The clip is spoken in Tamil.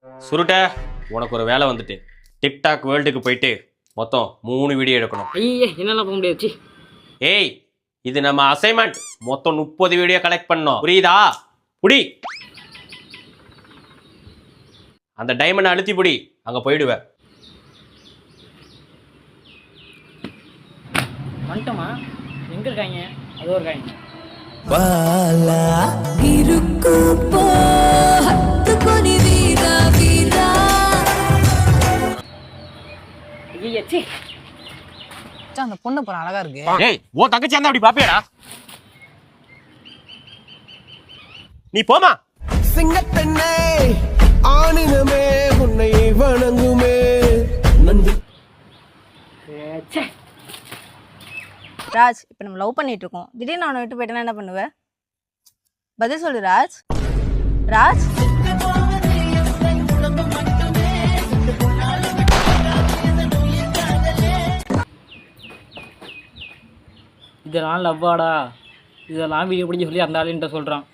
சுருட்ட உனக்கு ஒரு வேலை வந்துட்டு டிக்டாக் வேர்ல்டுக்கு போயிட்டு மொத்தம் 3 வீடியோ எடுக்கணும். ஐயே என்னெல்லாம் போக முடியாது. ஏய் இது நம்ம அசைன்மெண்ட். மொத்தம் 30 வீடியோ கலெக்ட் பண்ணோம், புரியுதா? புடி அந்த டைமண்ட் அழுத்தி புடி, அங்க போயிடுவேன். வந்துட்டோமா? எங்க இருக்காங்க? அதோ இருக்காங்க. அந்த பொண்ணு போற அழகா இருக்கு. ஏய் ஓ தங்கச்சி அந்த அப்படி பாப்பியாடா? நீ போமா. சிங்கப்பெண்ணே ஆணினமே உன்னை வணங்குமே நன்றி. ராஜ், இப்ப நம்ம லவ் பண்ணிட்டு இருக்கோம். திடீர்னு அவனை விட்டு போயிட்டேன்னா என்ன பண்ணுவ? பதில் சொல்லு ராஜ். ராஜ், இதெல்லாம் லவ்வாடா, இதெல்லாம் வீடியோ பிடிச்சி சொல்லி அந்த ஆளுன்ட்ட சொல்கிறான்.